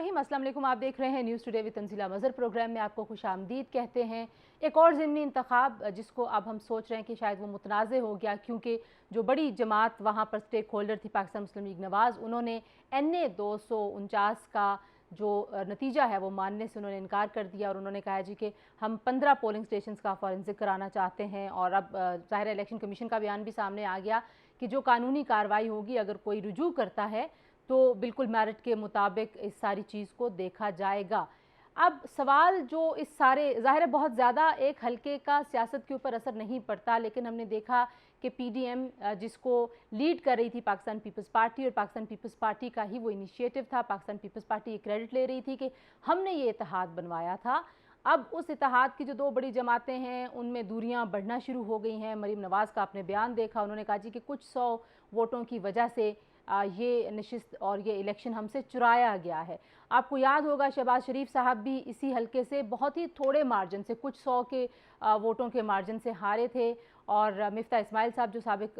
रहीम, अस्सलाम वालेकुम। आप देख रहे हैं news today with Tanzeela Mazhar. Programme में आपको खुशामदीद कहते हैं। एक और ज़िमनी इंतखाब जिसको अब हम सोच रहे हैं कि शायद वो मुतनाज़ हो गया, क्योंकि जो बड़ी जमात वहाँ पर स्टेक होल्डर थी पाकिस्तान मुस्लिम लीग नवाज़, उन्होंने NA 249 का जो नतीजा है वो मानने से उन्होंने इनकार कर दिया और उन्होंने कहा जी कि हम 15 पोलिंग स्टेशन का फॉरेंसिक कराना चाहते हैं। और अब ज़ाहिर इलेक्शन कमीशन का बयान भी सामने आ गया कि जो कानूनी कार्रवाई होगी, अगर कोई रुजू करता है तो बिल्कुल मेरिट के मुताबिक इस सारी चीज़ को देखा जाएगा। अब सवाल जो इस सारे, ज़ाहिर है बहुत ज़्यादा एक हल्के का सियासत के ऊपर असर नहीं पड़ता, लेकिन हमने देखा कि PDM जिसको लीड कर रही थी पाकिस्तान पीपल्स पार्टी, और पाकिस्तान पीपल्स पार्टी का ही वो इनिशिएटिव था, पाकिस्तान पीपल्स पार्टी ये क्रेडिट ले रही थी कि हमने ये इत्तेहाद बनवाया था। अब उस इत्तेहाद की जो दो बड़ी जमातें हैं उनमें दूरियां बढ़ना शुरू हो गई हैं। मरीम नवाज़ का आपने बयान देखा, उन्होंने कहा जी कि कुछ 100 वोटों की वजह से ये नशिस्त और ये इलेक्शन हमसे चुराया गया है। आपको याद होगा शहबाज शरीफ साहब भी इसी हलके से बहुत ही थोड़े मार्जिन से, कुछ 100 के वोटों के मार्जिन से हारे थे, और मिफ्ता इस्माइल साहब जो साबिक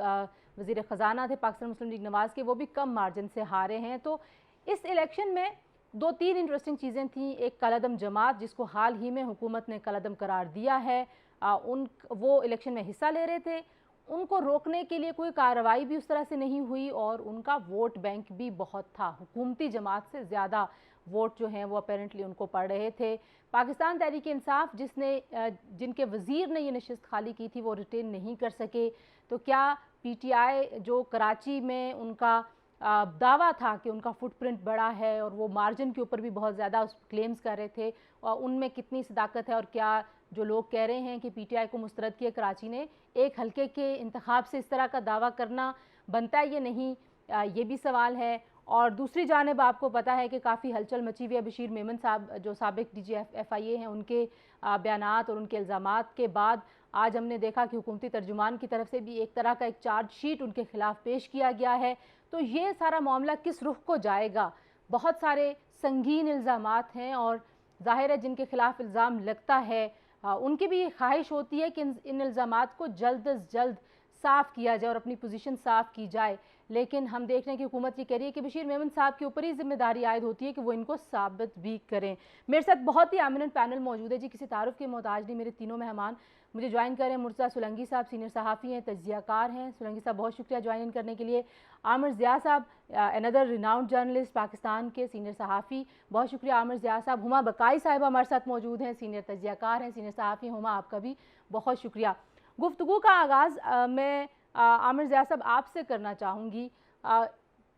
वज़ीर ख़जाना थे पाकिस्तान मुस्लिम लीग नवाज़ के, वो भी कम मार्जिन से हारे हैं। तो इस इलेक्शन में 2-3 इंटरेस्टिंग चीज़ें थीं। एक कलअदम जमात जिसको हाल ही में हुकूमत ने कलअदम करार दिया है, वो इलेक्शन में हिस्सा ले रहे थे, उनको रोकने के लिए कोई कार्रवाई भी उस तरह से नहीं हुई और उनका वोट बैंक भी बहुत था। हुकूमती जमात से ज़्यादा वोट जो हैं वो अपेरेंटली उनको पड़ रहे थे। पाकिस्तान तहरीक इंसाफ जिनके वज़ीर ने ये नशिस्त खाली की थी वो रिटेन नहीं कर सके। तो क्या PTI जो कराची में उनका दावा था कि उनका फुटप्रिंट बड़ा है और वो मार्जिन के ऊपर भी बहुत ज़्यादा उस क्लेम्स कर रहे थे, और उनमें कितनी सदाकत है, और क्या जो लोग कह रहे हैं कि PTI को मुस्तरद किया कराची ने, एक हल्के के इंतखाब से इस तरह का दावा करना बनता है या नहीं, ये भी सवाल है। और दूसरी जानिब आपको पता है कि काफ़ी हलचल मची हुई है। बशीर मेमन साहब जो साबिक DG FIA हैं, उनके बयानात और उनके इल्ज़ामात के बाद आज हमने देखा कि हुकूमती तर्जुमान की तरफ से भी एक तरह का एक चार्ज शीट उनके खिलाफ पेश किया गया है। तो ये सारा मामला किस रुख को जाएगा? बहुत सारे संगीन इल्ज़ामात हैं और ज़ाहिर है जिनके खिलाफ इल्ज़ाम लगता है उनकी भी ख्वाहिश होती है कि इन इल्ज़ामात को जल्द अज जल्द साफ़ किया जाए और अपनी पोजीशन साफ़ की जाए। लेकिन हम देख रहे हैं कि हुकूमत ये कह रही है कि बशीर मेमन साहब के ऊपर ही जिम्मेदारी आयद होती है कि वो इनको साबित भी करें। मेरे साथ बहुत ही एमिनेंट पैनल मौजूद है जी, किसी तारुफ के मोहताज नहीं। मेरे तीनों मेहमान मुझे ज्वाइन करें। मुर्तज़ा सुलंगी साहब सीनियर सहाफ़ी हैं, तज्ज़ियाकार हैं। सुलंगी साहब बहुत शुक्रिया ज्वाइन इन करने के लिए। आमिर ज़िया साहब अनदर रिनाउंड जर्नलिस्ट पाकिस्तान के सीनियर सहाफ़ी, बहुत शुक्रिया आमिर ज़िया साहब। हुमा बकाई साहिबा हमारे साथ मौजूद हैं, सीनियर तज्ज़ियाकार हैं, सीनियर सहाफ़ी। हुमा आपका भी बहुत शुक्रिया। गुफ्तगू का आगाज़ मैं आमिर ज़िया साहब आपसे करना चाहूँगी।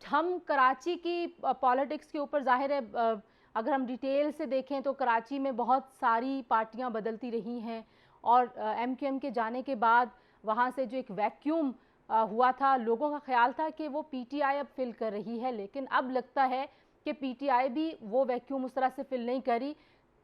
हम कराची की पॉलिटिक्स के ऊपर, ज़ाहिर है अगर हम डिटेल से देखें तो कराची में बहुत सारी पार्टियां बदलती रही हैं, और MQM के जाने के बाद वहाँ से जो एक वैक्यूम हुआ था, लोगों का ख्याल था कि वो PTI अब फिल कर रही है, लेकिन अब लगता है कि PTI भी वो वैक्यूम उस तरह से फिल नहीं करी।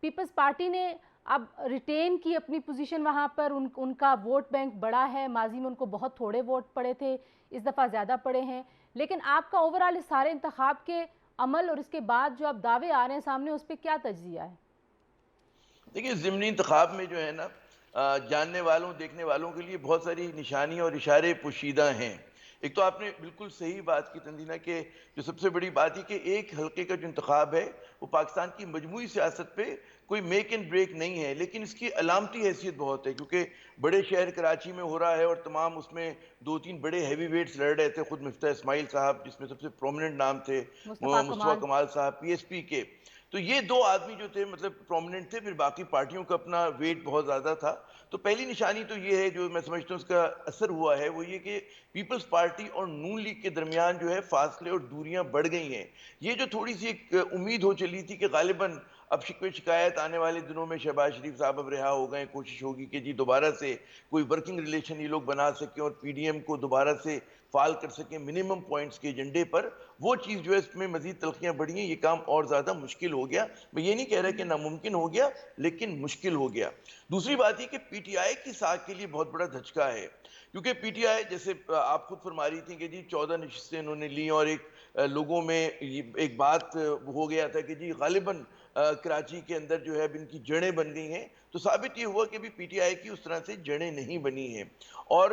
पीपल्स पार्टी ने अब रिटेन की अपनी पोजीशन वहाँ पर, उनका वोट बैंक बड़ा है। माजी में उनको बहुत थोड़े वोट पड़े थे, इस दफ़ा ज़्यादा पड़े हैं। लेकिन आपका ओवरऑल इस सारे इंतखाब के अमल और इसके बाद जो अब दावे आ रहे हैं सामने, उस पर क्या तज्ज़िया है? देखिए, ज़िमनी इंतखाब में जो है ना, जानने वालों देखने वालों के लिए बहुत सारी निशानियाँ और इशारे पोशीदा हैं। एक तो आपने बिल्कुल सही बात की तंजीना, कि जो सबसे बड़ी बात है कि एक हल्के का जो इंतखाब है वो पाकिस्तान की मजमूई सियासत पे कोई मेक एंड ब्रेक नहीं है, लेकिन इसकी अलामती हैसियत बहुत है, क्योंकि बड़े शहर कराची में हो रहा है और तमाम उसमें 2-3 बड़े हैवी वेट्स लड़ रहे थे। खुद मिफ्ता इस्माइल साहब जिसमें सबसे प्रोमिनेंट नाम थे, मुस्तफ़ा मुस्तफ़ा कमाल। कमाल साहब PSP के। तो ये 2 आदमी जो थे मतलब प्रोमिनेंट थे, फिर बाकी पार्टियों का अपना वेट बहुत ज़्यादा था। तो पहली निशानी तो ये है, जो मैं समझता हूँ उसका असर हुआ है, वो ये कि पीपल्स पार्टी और नून लीग के दरमियान जो है फासले और दूरियां बढ़ गई हैं। ये जो थोड़ी सी एक उम्मीद हो चली थी कि गालिबन अब शिकवे शिकायत आने वाले दिनों में शहबाज शरीफ साहब अब रिहा हो गए, कोशिश होगी कि जी दोबारा से कोई वर्किंग रिलेशन ये लोग बना सकें और PDM को दोबारा से फाल कर सकें मिनिमम पॉइंट्स के एजेंडे पर, वो चीज़ जो है इसमें मजीद तलखियाँ बढ़ी हैं। ये काम और ज़्यादा मुश्किल हो गया। मैं ये नहीं कह रहा कि नामुमकिन हो गया, लेकिन मुश्किल हो गया। दूसरी बात ये कि PTI की साख के लिए बहुत बड़ा धचका है। کیونکہ پی ٹی آئی جیسے آپ خود فرما رہی تھیں کہ جی 14 نشستیں انہوں نے لی اور ایک لوگوں میں ایک بات ہو گیا تھا کہ جی غالباً کراچی کے اندر جو ہے اب ان کی جڑیں بن گئی ہیں، تو ثابت یہ ہوا کہ ابھی پی ٹی آئی کی اس طرح سے جڑیں نہیں بنی ہیں۔ اور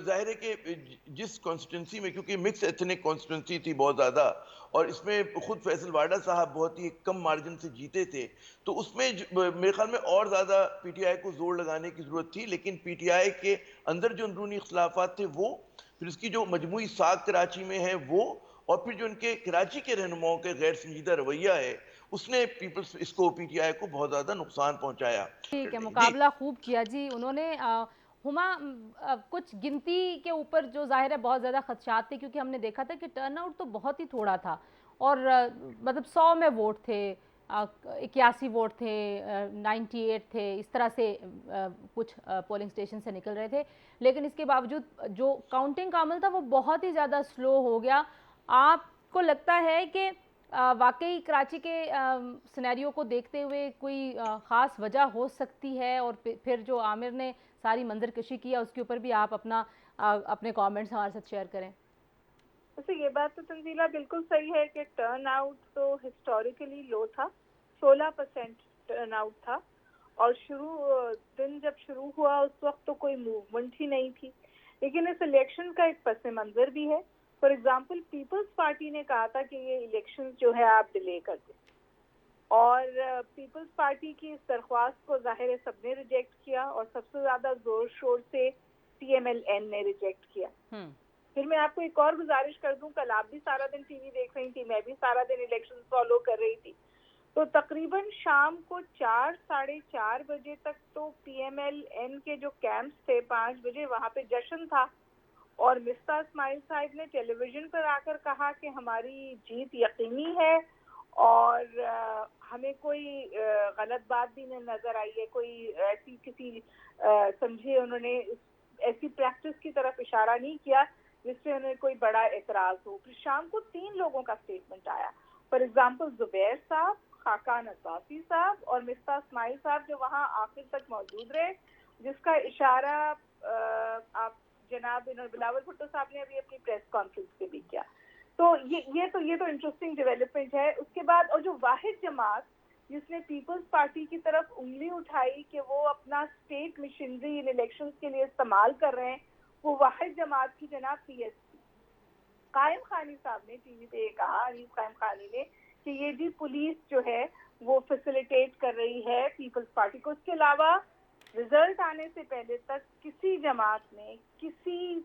ظاہر ہے کہ جس کانسٹیٹنسی میں، کیونکہ مکس ایتھنک کانسٹیٹنسی تھی بہت زیادہ، اور اس میں خود فیصل واڈا صاحب بہت ہی کم مارجن سے جیتے تھے، تو اس میں میرے خیال میں اور زیادہ پی ٹی آئی کو زور لگانے کی ضرورت تھی، لیکن پی ٹی آئی کے اندر جو اندرونی اختلافات تھے وہ، پھر اس کی جو مجموعی ساکھ کراچی میں ہے وہ، اور پھر جو ان کے کراچی کے رہنماؤں کے غیر سنجیدہ رویہ ہے، اس نے پیپلز اس کو پی ٹی آئی کو بہت زیادہ نقصان پہنچایا۔ ٹھیک ہے، جی مقابلہ خوب کیا جی انہوں نے۔ ہما کچھ گنتی کے اوپر جو ظاہر ہے بہت زیادہ خدشات تھے، کیونکہ ہم نے دیکھا تھا کہ ٹرن آؤٹ تو بہت ہی تھوڑا تھا، اور مطلب 100 میں ووٹ تھے، 81 ووٹ تھے، 98 تھے، اس طرح سے کچھ پولنگ اسٹیشن سے نکل رہے تھے، لیکن اس کے باوجود جو کاؤنٹنگ کا عمل تھا وہ بہت ہی زیادہ سلو ہو گیا۔ آپ کو لگتا ہے کہ واقعی کراچی کے سینیریو کو دیکھتے ہوئے کوئی خاص وجہ ہو سکتی ہے، اور پھر جو عامر نے ساری منظر کشی کیا اس کے اوپر بھی آپ اپنے کامنٹس ہمارے ساتھ شیئر کریں؟ ویسے یہ بات تو تنزیلہ بالکل صحیح ہے کہ ٹرن آؤٹ تو ہسٹوریکلی لو تھا، 16% ٹرن آؤٹ تھا، اور دن جب شروع ہوا اس وقت تو کوئی موومنٹ ہی نہیں تھی، لیکن اس الیکشن کا ایک پس منظر بھی ہے۔ فار ایگزامپل پیپلز پارٹی نے کہا تھا کہ یہ الیکشن جو ہے آپ ڈیلے کر دیں، اور پیپلز پارٹی کی اس درخواست کو ظاہر ہے سب نے ریجیکٹ کیا، اور سب سے زیادہ زور شور سے ٹی ایم ایل این نے ریجیکٹ کیا۔ پھر میں آپ کو ایک اور گزارش کر دوں، کل آپ بھی سارا دن ٹی وی دیکھ رہی تھی، میں بھی سارا دن الیکشن فالو کر رہی تھی، تو تقریباً شام کو 4 بجے تک تو پی ایم ایل این کے جو کیمپس تھے 5 بجے وہاں پہ جشن تھا، اور مفتاح اسماعیل صاحب نے ٹیلی ویژن پر آ کر کہا کہ ہماری جیت یقینی ہے، اور ہمیں کوئی غلط بات بھی نہیں نظر آئی ہے، کوئی ایسی کسی سمجھے انہوں نے ایسی پریکٹس کی طرف اشارہ نہیں کیا جس سے انہیں کوئی بڑا اعتراض ہو۔ پھر شام کو 3 لوگوں کا سٹیٹمنٹ آیا، فار ایگزامپل زبیر صاحب، خاقان عباسی صاحب اور مفتاح اسماعیل صاحب، جو وہاں آخر تک موجود رہے، جس کا اشارہ آپ جناب بلاول بھٹو صاحب نے ابھی اپنی پریس کانفرنس پہ بھی کیا۔ تو یہ تو انٹرسٹنگ ڈیولپمنٹ ہے۔ اس کے بعد اور جو واحد جماعت جس نے پیپلز پارٹی کی طرف انگلی اٹھائی کہ وہ اپنا اسٹیٹ مشینری ان الیکشنز کے لیے استعمال کر رہے ہیں، وہ واحد جماعت کی جناب پی ایس پی قائم خانی صاحب نے ٹی وی پہ یہ کہا، عریف قائم خانی نے، کہ یہ جی پولیس جو ہے وہ فیسیلیٹیٹ کر رہی ہے پیپلز پارٹی کو۔ اس کے علاوہ رزلٹ آنے سے پہلے تک کسی جماعت نے کسی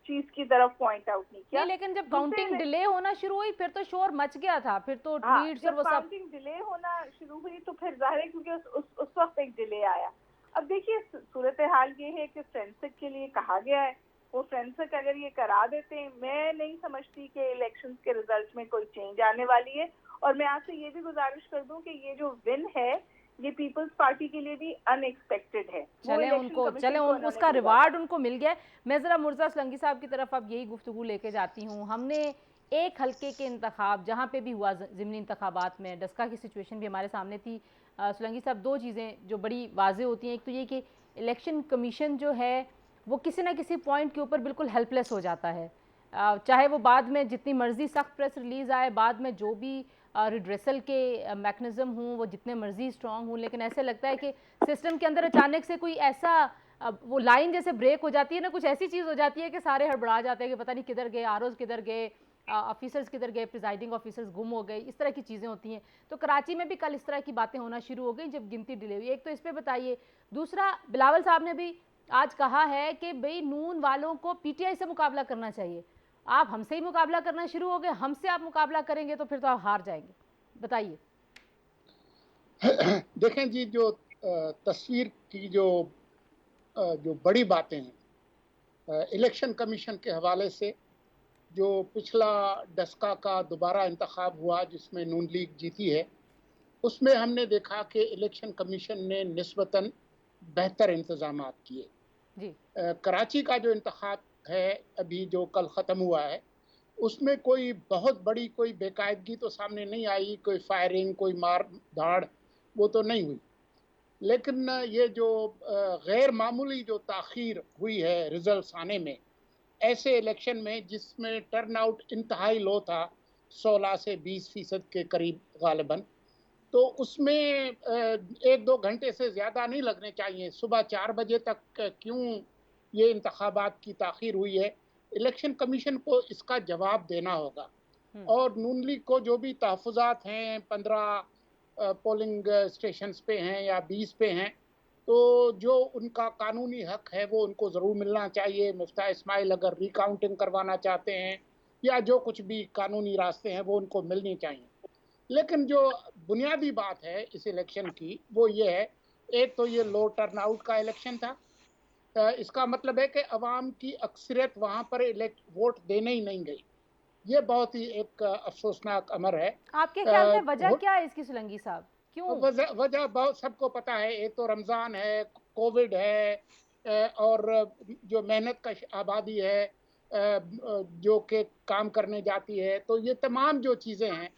چیز کی طرف پوائنٹ آؤٹ نہیں کیا۔ نہیں، لیکن جب کاؤنٹنگ ڈیلے ہونا شروع ہوئی پھر تو شور مچ گیا تھا، پھر تو ٹویٹس اور جب وہ سب۔ کاؤنٹنگ ڈیلے ہونا شروع ہوئی تو پھر ظاہر ہے کیونکہ اس وقت ایک ڈیلے آیا۔ اب دیکھیے صورتحال یہ ہے کہ فرینسک کے لیے کہا گیا ہے، وہ فرینسک اگر یہ کرا دیتے ہیں، میں نہیں سمجھتی کہ الیکشنز کے رزلٹ میں کوئی چینج آنے والی ہے۔ اور میں آپ سے یہ بھی گزارش کر دوں کہ یہ جو ون ہے یہ پیپلز پارٹی کے لیے بھی ان ایکسپیکٹڈ ہے۔ چلیں اس کا ریوارڈ ان کو مل گیا ہے۔ میں ذرا مرزا سلنگی صاحب کی طرف اب یہی گفتگو لے کے جاتی ہوں۔ ہم نے ایک حلقے کے انتخاب جہاں پہ بھی ہوا ضمنی انتخابات میں، ڈسکا کی سچویشن بھی ہمارے سامنے تھی۔ سلنگی صاحب، 2 چیزیں جو بڑی واضح ہوتی ہیں، ایک تو یہ کہ الیکشن کمیشن جو ہے وہ کسی نہ کسی پوائنٹ کے اوپر بالکل ہیلپ لیس ہو جاتا ہے، چاہے وہ بعد میں جتنی مرضی سخت پریس ریلیز آئے، بعد میں جو بھی ریڈریسل کے میکنزم ہوں وہ جتنے مرضی اسٹرانگ ہوں، لیکن ایسے لگتا ہے کہ سسٹم کے اندر اچانک سے کوئی ایسا وہ لائن جیسے بریک ہو جاتی ہے نا، کچھ ایسی چیز ہو جاتی ہے کہ سارے ہڑبڑا جاتے ہیں کہ پتہ نہیں کدھر گئے، آر اوز کدھر گئے، آفیسرز کدھر گئے، پریزائڈنگ آفیسرز گم ہو گئے، اس طرح کی چیزیں ہوتی ہیں۔ تو کراچی میں بھی کل اس طرح کی باتیں ہونا شروع ہو گئیں جب گنتی ڈیلے ہوئی۔ ایک تو اس پہ بتائیے، دوسرا بلاول صاحب نے بھی آج کہا ہے کہ بھئی نون والوں کو پی ٹی آئی سے مقابلہ کرنا چاہیے، آپ ہم سے ہی مقابلہ کرنا شروع ہو گئے، ہم سے آپ مقابلہ کریں گے تو پھر تو آپ ہار جائیں گے، بتائیے۔ دیکھیں جی، جو تصویر کی جو بڑی باتیں ہیں الیکشن کمیشن کے حوالے سے، جو پچھلا ڈسکا کا دوبارہ انتخاب ہوا جس میں نون لیگ جیتی ہے، اس میں ہم نے دیکھا کہ الیکشن کمیشن نے نسبتاً بہتر انتظامات کیے۔ جی کراچی کا جو انتخاب ہے ابھی جو کل ختم ہوا ہے، اس میں کوئی بہت بڑی کوئی بے قاعدگی تو سامنے نہیں آئی، کوئی فائرنگ، کوئی مار دھاڑ وہ تو نہیں ہوئی، لیکن یہ جو غیر معمولی جو تاخیر ہوئی ہے رزلٹس آنے میں ایسے الیکشن میں جس میں ٹرن آؤٹ انتہائی لو تھا 16 سے 20% کے قریب غالباً، تو اس میں 1-2 گھنٹے سے زیادہ نہیں لگنے چاہیے. صبح 4 بجے تک کیوں یہ انتخابات کی تاخیر ہوئی ہے؟ الیکشن کمیشن کو اس کا جواب دینا ہوگا. اور نون لیگ کو جو بھی تحفظات ہیں 15 پولنگ اسٹیشنز پہ ہیں یا 20 پہ ہیں، تو جو ان کا قانونی حق ہے وہ ان کو ضرور ملنا چاہیے. مفتاح اسماعیل اگر ریکاؤنٹنگ کروانا چاہتے ہیں یا جو کچھ بھی قانونی راستے ہیں وہ ان کو ملنی چاہیے. لیکن جو بنیادی بات ہے اس الیکشن کی وہ یہ ہے، ایک تو یہ لو ٹرن آؤٹ کا الیکشن تھا. اس کا مطلب ہے کہ عوام کی اکثریت وہاں پر ووٹ دینے ہی نہیں گئی. یہ بہت ہی ایک افسوسناک امر ہے. آپ کے خیال میں وجہ کیا ہے اس کی سلنگی صاحب؟ کیوں؟ وجہ بہت سب کو پتا ہے. ایک تو رمضان ہے، کووڈ ہے، اور جو محنت کا آبادی ہے جو کہ کام کرنے جاتی ہے، تو یہ تمام جو چیزیں ہیں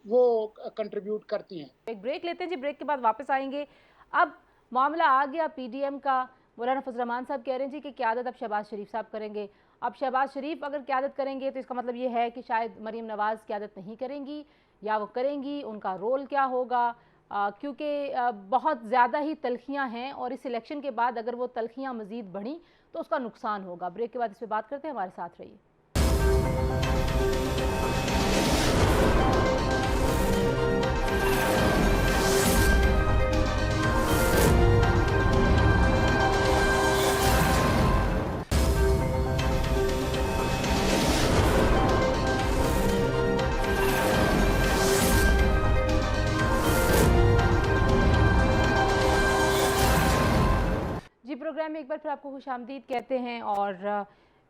وہ کنٹریبیوٹ کرتی ہیں. ایک بریک لیتے ہیں جی، بریک کے بعد واپس آئیں گے. اب معاملہ آ گیا پی ڈی ایم کا. مولانا فضل الرحمان صاحب کہہ رہے ہیں جی کہ قیادت اب شہباز شریف صاحب کریں گے. اب شہباز شریف اگر قیادت کریں گے تو اس کا مطلب یہ ہے کہ شاید مریم نواز قیادت نہیں کریں گی، یا وہ کریں گی، ان کا رول کیا ہوگا؟ کیونکہ بہت زیادہ ہی تلخیاں ہیں، اور اس الیکشن کے بعد اگر وہ تلخیاں مزید بڑھیں تو اس کا نقصان ہوگا. بریک کے بعد اس پہ بات کرتے ہیں، ہمارے ساتھ رہیے. جی، پروگرام میں ایک بار پھر آپ کو خوش آمدید کہتے ہیں. اور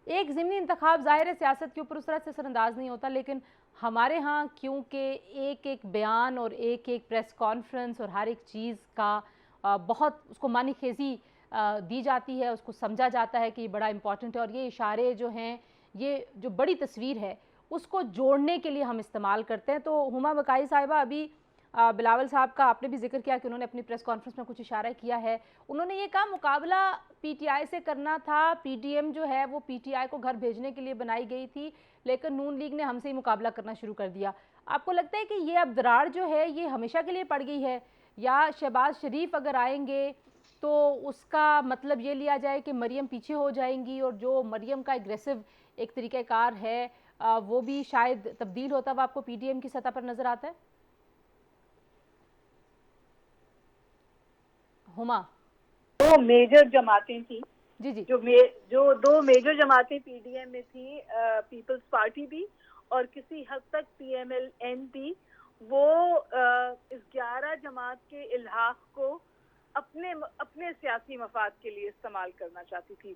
ایک ضمنی انتخاب ظاہر سیاست کے اوپر اس طرح سے اثر انداز نہیں ہوتا، لیکن ہمارے ہاں کیونکہ ایک ایک بیان اور ایک ایک پریس کانفرنس اور ہر ایک چیز کا بہت اس کو معنی خیزی دی جاتی ہے، اس کو سمجھا جاتا ہے کہ یہ بڑا امپورٹنٹ ہے، اور یہ اشارے جو ہیں، یہ جو بڑی تصویر ہے اس کو جوڑنے کے لیے ہم استعمال کرتے ہیں. تو ہما بقائی صاحبہ، ابھی بلاول صاحب کا آپ نے بھی ذکر کیا کہ انہوں نے اپنی پریس کانفرنس میں کچھ اشارہ کیا ہے. انہوں نے یہ کہا مقابلہ پی ٹی آئی سے کرنا تھا، پی ڈی ایم جو ہے وہ پی ٹی آئی کو گھر بھیجنے کے لیے بنائی گئی تھی، لیکن نون لیگ نے ہم سے ہی مقابلہ کرنا شروع کر دیا. آپ کو لگتا ہے کہ یہ اب دراڑ جو ہے یہ ہمیشہ کے لیے پڑ گئی ہے، یا شہباز شریف اگر آئیں گے تو اس کا مطلب یہ لیا جائے کہ مریم پیچھے ہو جائیں گی، اور جو مریم کا اگریسو ایک طریقہ کار ہے وہ بھی شاید تبدیل ہوتا ہوا آپ کو پی ڈی ایم کی سطح پر نظر آتا ہے؟ ہما، دو میجر جماعتیں تھیں جی جی، جو دو میجر جماعتیں پی ڈی ایم میں تھیں، پیپلز پارٹی بھی اور کسی حد تک پی ایم ایل این بھی، وہ اس 11 جماعت کے الحاق کو اپنے سیاسی مفاد کے لیے استعمال کرنا چاہتی تھی.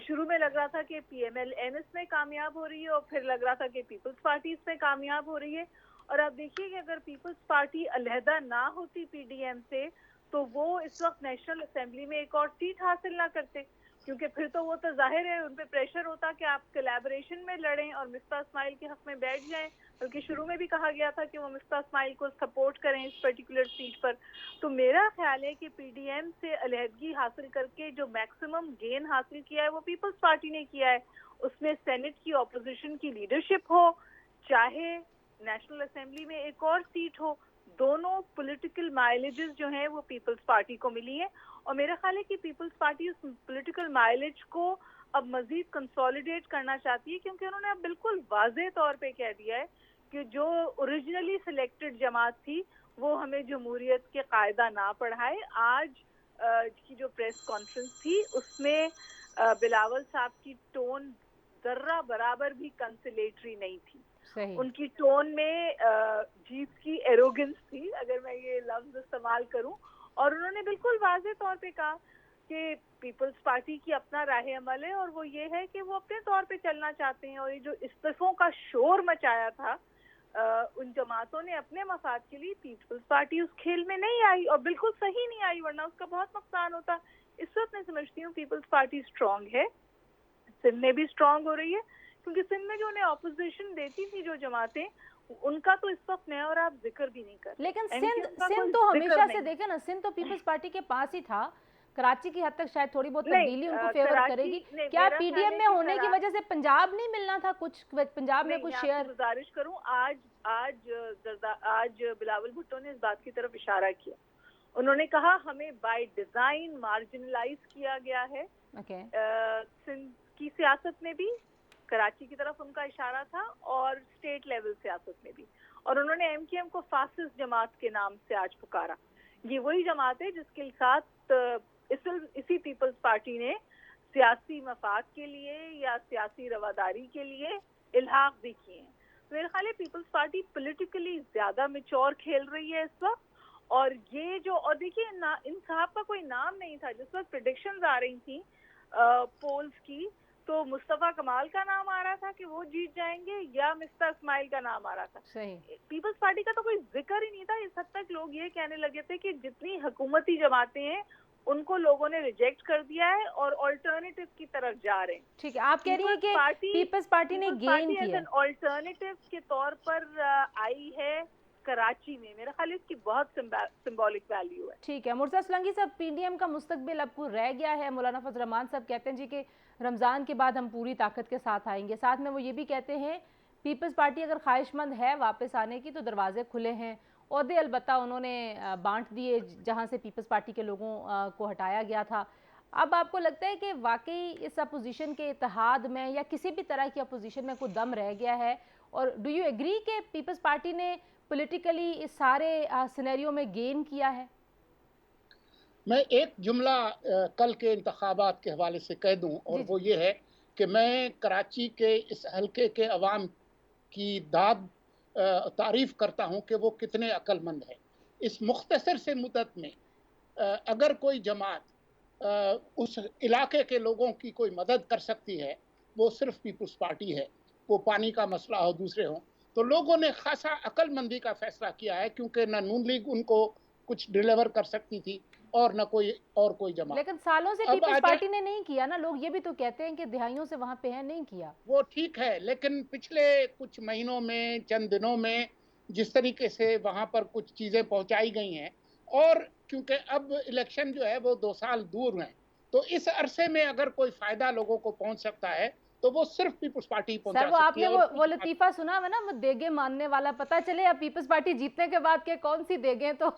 شروع میں لگ رہا تھا کہ پی ایم ایل این اس میں کامیاب ہو رہی ہے، اور پھر لگ رہا تھا کہ پیپلز پارٹی اس میں کامیاب ہو رہی ہے. اور آپ دیکھیے کہ اگر پیپلز پارٹی علیحدہ نہ ہوتی پی ڈی ایم سے تو وہ اس وقت نیشنل اسمبلی میں ایک اور سیٹ حاصل نہ کرتے، کیونکہ پھر تو وہ تو ظاہر ہے ان پہ پریشر ہوتا کہ آپ کولیبوریشن میں لڑیں اور مفتاح اسماعیل کے حق میں بیٹھ جائیں. بلکہ شروع میں بھی کہا گیا تھا کہ وہ مفتاح اسماعیل کو سپورٹ کریں اس پرٹیکولر سیٹ پر. تو میرا خیال ہے کہ پی ڈی ایم سے علیحدگی حاصل کر کے جو میکسیمم گین حاصل کیا ہے وہ پیپلز پارٹی نے کیا ہے. اس میں سینٹ کی اپوزیشن کی لیڈرشپ ہو، چاہے نیشنل اسمبلی میں ایک اور سیٹ ہو، دونوں پولیٹیکل مائلیجز جو ہیں وہ پیپلز پارٹی کو ملی ہیں. اور میرا خیال ہے کہ پیپلز پارٹی اس پولیٹیکل مائلیج کو اب مزید کنسولیڈیٹ کرنا چاہتی ہے، کیونکہ انہوں نے اب بالکل واضح طور پہ کہہ دیا ہے کہ جو اوریجنلی سلیکٹڈ جماعت تھی وہ ہمیں جمہوریت کے قاعدہ نہ پڑھائے. آج کی جو پریس کانفرنس تھی اس میں بلاول صاحب کی ٹون ذرہ برابر بھی کنسلیٹری نہیں تھی. ان کی ٹون میں جیت کی ایروگنس تھی، اگر میں یہ لفظ استعمال کروں. اور انہوں نے بالکل واضح طور پہ کہا کہ پیپلز پارٹی کی اپنا راہ عمل ہے، اور وہ یہ ہے کہ وہ اپنے طور پہ چلنا چاہتے ہیں. اور یہ جو استعفوں کا شور مچایا تھا ان جماعتوں نے اپنے مفاد کے لیے، پیپلز پارٹی اس کھیل میں نہیں آئی، اور بالکل صحیح نہیں آئی، ورنہ اس کا بہت نقصان ہوتا. اس وقت میں سمجھتی ہوں پیپلز پارٹی اسٹرانگ ہے، سندھ میں بھی اسٹرانگ ہو رہی ہے، क्योंकि सिंध में जो उन्हें ऑपोजिशन देती थी जो जमातें, उनका तो इस वक्त मैं और आप जिक्र भी नहीं कर। लेकिन सिंध तो हमेशा से देखे ना, सिंध तो पीपल्स पार्टी के पास ही था। कराची की हद तक शायद थोड़ी बहुत तब्दीली उनको फेवर करेगी। क्या पीडीएम में होने की वजह से पंजाब नहीं मिलना था कुछ, पंजाब में कुछ शेयर? गुजारिश करूं, आज बिलावल भुट्टो ने इस बात की तरफ इशारा किया। उन्होंने कहा हमें बाय डिजाइन मार्जिनलाइज किया गया है। सिंध की सियासत में भी कराची की तरफ उनका इशारा था और स्टेट लेवल सियासत में भी, और उन्होंने एमकेएम को फासिस्ट जमात के नाम से आज पुकारा। ये वही जमात है जिसके साथ इसी पीपल्स पार्टी ने सियासी मफाद के लिए या सियासी रवादारी के लिए इल्हाक भी किए हैं। मेरे ख्याल है पीपल्स पार्टी पॉलिटिकली ज्यादा मैच्योर खेल रही है इस वक्त। और ये जो, और देखिए इन साहब का कोई नाम नहीं था जिस वक्त प्रेडिक्शंस आ रही थी पोल्स की, तो मुस्तफा कमाल का नाम आ रहा था कि वो जीत जाएंगे या मिस्टर इस्माइल का नाम आ रहा था। सही। पीपल्स पार्टी का तो कोई जिक्र ही नहीं था। इस हद तक लोग ये कहने लगे थे कि जितनी हुकूमती जमातें हैं उनको लोगों ने रिजेक्ट कर दिया है और ऑल्टरनेटिव की तरफ जा रहे हैं। ठीक है, आप कह रही हैं कि पीपल्स पार्टी ने गेन किया, ऑल्टरनेटिव के तौर पर आई है कराची में। मेरा ख्याल इसकी बहुत सिंबॉलिक वैल्यू है। ठीक है, मुर्तज़ा असलंगी साहब, पीडीएम का मुस्तकबिल अब को रह गया है। मौलाना फजल रहमान साहब कहते हैं जी कि रमज़ान के बाद हम पूरी ताकत के साथ आएंगे। साथ में वो ये भी कहते हैं पीपल्स पार्टी अगर ख्वाहिशमंद है वापस आने की तो दरवाजे खुले हैं। ओहदे अलबत्ता उन्होंने बांट दिए जहां से पीपल्स पार्टी के लोगों को हटाया गया था। अब आपको लगता है कि वाकई इस अपोजिशन के इत्तेहाद में या किसी भी तरह की अपोजिशन में कोई दम रह गया है? और डू यू एग्री कि पीपल्स पार्टी ने पॉलिटिकली इस सारे सिनेरियो में गेन किया है? मैं एक जुमला कल के इंतखाबात के हवाले से कह दूं, और वो ये है कि मैं कराची के इस हल्के के अवाम की तारीफ करता हूं कि वो कितने अक्लमंद है। इस मुख्तसर से मुद्दत में अगर कोई जमात उस इलाके के लोगों की कोई मदद कर सकती है, वो सिर्फ पीपल्स पार्टी है। वो पानी का मसला हो, दूसरे हों, तो लोगों ने खासा अक्लमंदी का फैसला किया है, क्योंकि न नून लीग उनको कुछ डिलीवर कर सकती थी और न कोई जमात। लेकिन सालों से पीपल्स पार्टी ने नहीं किया ना, लोग ये भी तो कहते हैं कि दिहाइयों से वहां पे है, नहीं किया। वो ठीक है, लेकिन पिछले कुछ महीनों में, चंद दिनों में जिस तरीके से वहां पर कुछ चीजें पहुंचाई गई हैं, और क्योंकि अब इलेक्शन जो है वो 2 साल दूर हैं, तो इस अरसे में अगर कोई फायदा लोगों को पहुंच सकता है तो वो सिर्फ पीपल्स पार्टी पहुंचा सकती है। आपने वो लतीफा सुना है ना, वो देगे मानने वाला, पता चले अब पीपल्स पार्टी जीतने के बाद के कौन सी देगे तो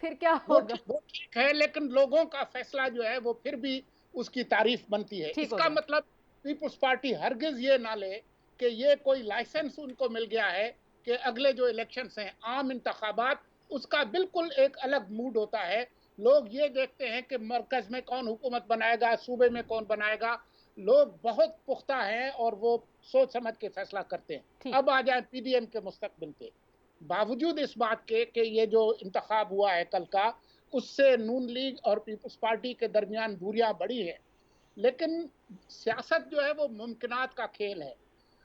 फिर क्या होगा? वो ठीक है, लेकिन लोगों का फैसला जो है वो फिर भी उसकी तारीफ बनती है। इसका मतलब पीपल्स पार्टी हरगिज ये ना ले कि ये कोई लाइसेंस उनको मिल गया है कि अगले जो इलेक्शंस हैं, आम इंतखाबात, उसका बिल्कुल एक अलग मूड होता है। लोग ये देखते हैं कि मरकज में कौन हुकूमत बनाएगा, सूबे में कौन बनाएगा। लोग बहुत पुख्ता हैं और वो सोच समझ के फैसला करते हैं। अब आ जाए पीडीएम के मुस्तकबिल पे। बावजूद इस बात के कि ये जो इंतखाब हुआ है कल का, उससे नून लीग और पीपल्स पार्टी के दरमियान दूरियां बढ़ी है, लेकिन सियासत जो है वो मुमकिनात का खेल है।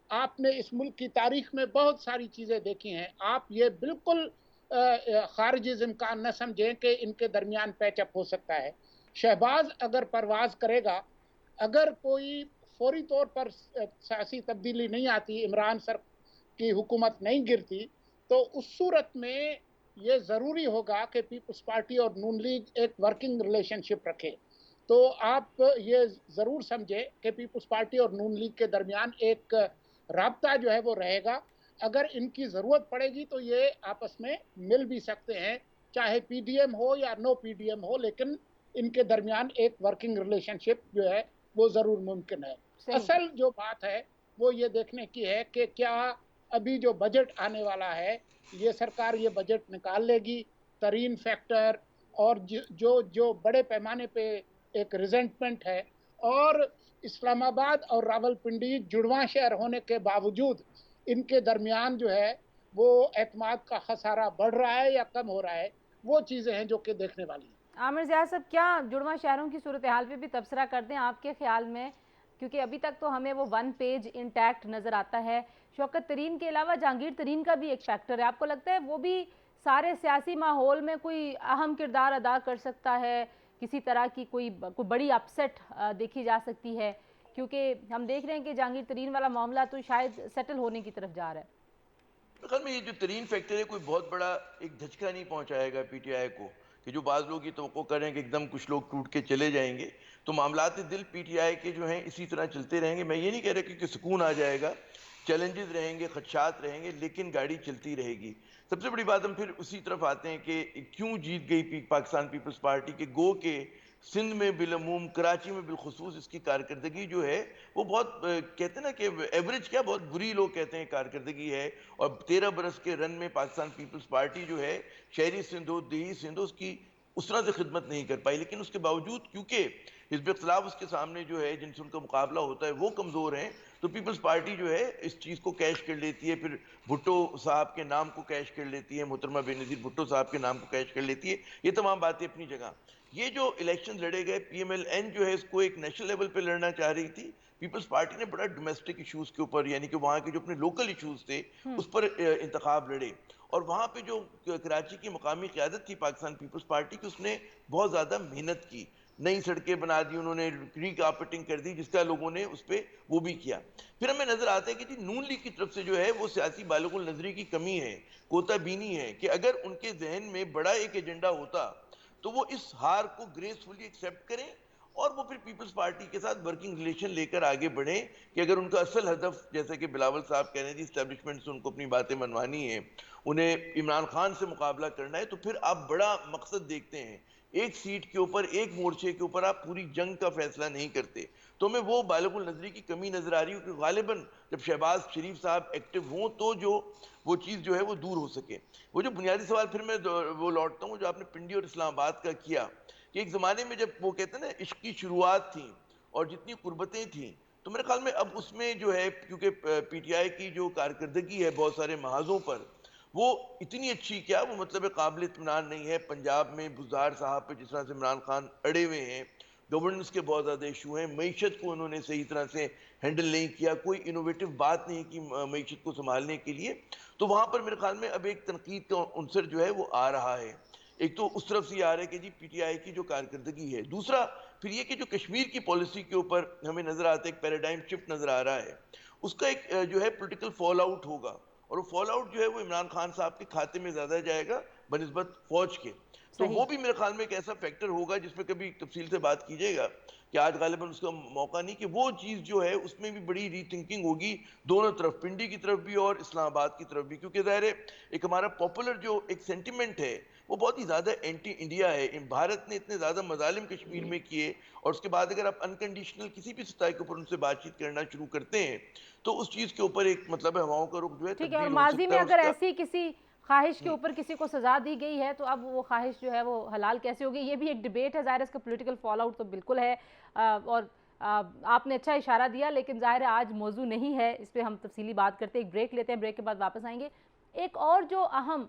आपने इस मुल्क की तारीख में बहुत सारी चीज़ें देखी हैं। आप ये बिल्कुल खारिज इम्कान न समझें कि इनके दरमियान पैचअप हो सकता है। शहबाज अगर परवाज करेगा, अगर कोई फौरी तौर पर सियासी तब्दीली नहीं आती, इमरान सर की हुकूमत नहीं गिरती, तो उस सूरत में ये ज़रूरी होगा कि पीपल्स पार्टी और नून लीग एक वर्किंग रिलेशनशिप रखे। तो आप ये ज़रूर समझे कि पीपल्स पार्टी और नून लीग के दरमियान एक राब्ता जो है वो रहेगा। अगर इनकी ज़रूरत पड़ेगी तो ये आपस में मिल भी सकते हैं, चाहे पीडीएम हो या नो पीडीएम हो, लेकिन इनके दरमियान एक वर्किंग रिलेशनशिप जो है वो ज़रूर मुमकिन है। असल जो बात है वो ये देखने की है कि क्या अभी जो बजट आने वाला है, ये सरकार ये बजट निकाल लेगी। तरीन फैक्टर और जो बड़े पैमाने पे एक रिजेंटमेंट है, और इस्लामाबाद और रावलपिंडी जुड़वा शहर होने के बावजूद इनके दरमियान जो है वो एतमाद का खसारा बढ़ रहा है या कम हो रहा है, वो चीज़ें हैं जो कि देखने वाली हैं। आमिर ज़ियाद साहब, क्या जुड़वा शहरों की सूरत हाल पे भी तबसरा कर दें आपके ख्याल में, क्योंकि अभी तक तो हमें वो 1 पेज इंटैक्ट नज़र आता है। शौकत तरीन के अलावा जहांगीर तरीन का भी एक फैक्टर है, आपको लगता है वो भी सारे सियासी माहौल में कोई अहम किरदार अदा कर सकता है? किसी तरह की कोई बड़ी अपसेट देखी जा सकती है? क्योंकि हम देख रहे हैं कि जहांगीर तरीन वाला मामला तो शायद सेटल होने की तरफ जा रहा है। असल में ये जो तरीन फैक्टर है कोई बहुत बड़ा एक धचका नहीं पहुंचाएगा पीटीआई को, कि जो बाज़ लोग ये तवक्को कर रहे हैं कि एकदम कुछ लोग टूट के चले जाएंगे। तो मामलात दिल पीटीआई के जो हैं इसी तरह चलते रहेंगे। मैं ये नहीं कह रहा कि सुकून आ जाएगा, चैलेंजेस रहेंगे, खदशात रहेंगे, लेकिन गाड़ी चलती रहेगी। सबसे बड़ी बात हम फिर उसी तरफ आते हैं कि क्यों जीत गई पाकिस्तान पीपल्स पार्टी के गो के सिंध में बिलअमूम, कराची में बिलखुसूस इसकी कारकर्दगी जो है वो बहुत कहते हैं ना कि एवरेज क्या बहुत बुरी लोग कहते हैं कारकर्दगी है। और 13 बरस के रन में पाकिस्तान पीपल्स पार्टी जो है शहरी सिंध हो, देही सिंध हो, उसकी उस तरह से खिदमत नहीं कर पाई। लेकिन उसके बावजूद क्योंकि हिज़्ब इख्तिलाफ उसके सामने जो है जिनसे उनका मुकाबला होता है वो कमज़ोर हैं, तो पीपल्स पार्टी जो है इस चीज़ को कैश कर लेती है, फिर भुट्टो साहब के नाम को कैश कर लेती है, मोहतरमा बेनज़ीर भुट्टो साहब के नाम को कैश कर लेती है। ये तमाम बातें अपनी जगह। ये जो इलेक्शन लड़े गए, पीएमएल-एन जो है इसको एक नेशनल लेवल पे लड़ना चाह रही थी। पीपल्स पार्टी ने बड़ा डोमेस्टिक इश्यूज के ऊपर, यानी कि वहाँ के जो अपने लोकल इश्यूज थे उस पर इंतखाब लड़े। और वहाँ पे जो कराची की मकामी क़यादत थी पाकिस्तान पीपल्स पार्टी की, उसने बहुत ज़्यादा मेहनत की, नई सड़कें बना दी, उन्होंने रीकार्पेटिंग कर दी, जिसका लोगों ने उस पर वो भी किया। फिर हमें नजर आता है कि जी नून लीग की तरफ से जो है वो सियासी बालिगुल नजरी की कमी है, कोताबीनी है, कि अगर उनके जहन में बड़ा एक एजेंडा होता तो वो इस हार को ग्रेसफुली एक्सेप्ट करें और वो फिर पीपल्स पार्टी के साथ वर्किंग रिलेशन लेकर आगे बढ़ें। कि अगर उनका असल हदफ, जैसे कि बिलावल साहब कह रहे हैं, इस्टेब्लिशमेंट से उनको अपनी बातें मनवानी है, उन्हें इमरान खान से मुकाबला करना है, तो फिर आप बड़ा मकसद देखते हैं। एक सीट के ऊपर, एक मोर्चे के ऊपर आप पूरी जंग का फैसला नहीं करते। तो हमें वो बालिगुल नजरी की कमी नजर आ रही है कि गालिबन जब शहबाज शरीफ साहब एक्टिव हों तो जो वो चीज़ जो है वो दूर हो सके। वो जो बुनियादी सवाल फिर मैं वो लौटता हूँ जो आपने पिंडी और इस्लामाबाद का किया, कि एक ज़माने में जब वो कहते हैं ना इश्क की शुरुआत थी और जितनी कुर्बतें थी, तो मेरे ख्याल में अब उसमें जो है, क्योंकि पीटीआई की जो कारकर्दगी है बहुत सारे महाजों पर, वो इतनी अच्छी क्या वो मतलब काबिल इत्मीनान नहीं है। पंजाब में बुज़दार साहब पे जिस तरह से इमरान खान अड़े हुए हैं, गवर्नेंस के बहुत ज़्यादा इशू हैं, मईशत को उन्होंने सही तरह से हैंडल नहीं किया, कोई इनोवेटिव बात नहीं की मईशत को संभालने के लिए। तो वहाँ पर मेरे ख्याल में अब एक तनकीद का उनसर जो है वो आ रहा है। एक तो उस तरफ से ये आ रहा है कि जी पीटीआई की जो कारकर्दगी है, दूसरा फिर ये कि जो कश्मीर की पॉलिसी के ऊपर हमें नजर आता है एक पैराडाइम शिफ्ट नजर आ रहा है, उसका एक जो है पॉलिटिकल फॉल आउट होगा। और वो फॉल आउट जो है वो इमरान खान साहब के खाते में ज्यादा जाएगा बनिस्बत फौज के। तो वो भी मेरे ख्याल में एक ऐसा फैक्टर होगा जिसमें कभी तफसील से बात कीजिएगा, कि आज गालिबन उसका मौका नहीं, कि वो चीज़ जो है उसमें भी बड़ी रीथिंकिंग होगी दोनों तरफ, पिंडी की तरफ भी और इस्लामाबाद की तरफ भी। क्योंकि ज़ाहिर है एक हमारा पॉपुलर जो एक सेंटिमेंट है वो बहुत ही ज़्यादा एंटी इंडिया है। भारत ने इतने ज़्यादा मजालिम कश्मीर में किए, और उसके बाद अगर आप अनकंडीशनल किसी भी सतह के ऊपर उनसे बातचीत करना शुरू करते हैं तो उस चीज़ के ऊपर एक मतलब हवाओं का रुख जो है ठीक है। और तब्दील हो माजी सकता में है। अगर ऐसी किसी ख्वाहिश के ऊपर किसी को सजा दी गई है तो अब वो ख्वाहिश जो है वो हलाल कैसे होगी, ये भी एक डिबेट है। ज़ाहिर है इसका पॉलिटिकल फॉल आउट तो बिल्कुल है। और आपने अच्छा इशारा दिया, लेकिन ज़ाहिर है आज मौजू नहीं है, इस पर हम तफसीली बात करते हैं। एक ब्रेक लेते हैं, ब्रेक के बाद वापस आएंगे। एक और जो अहम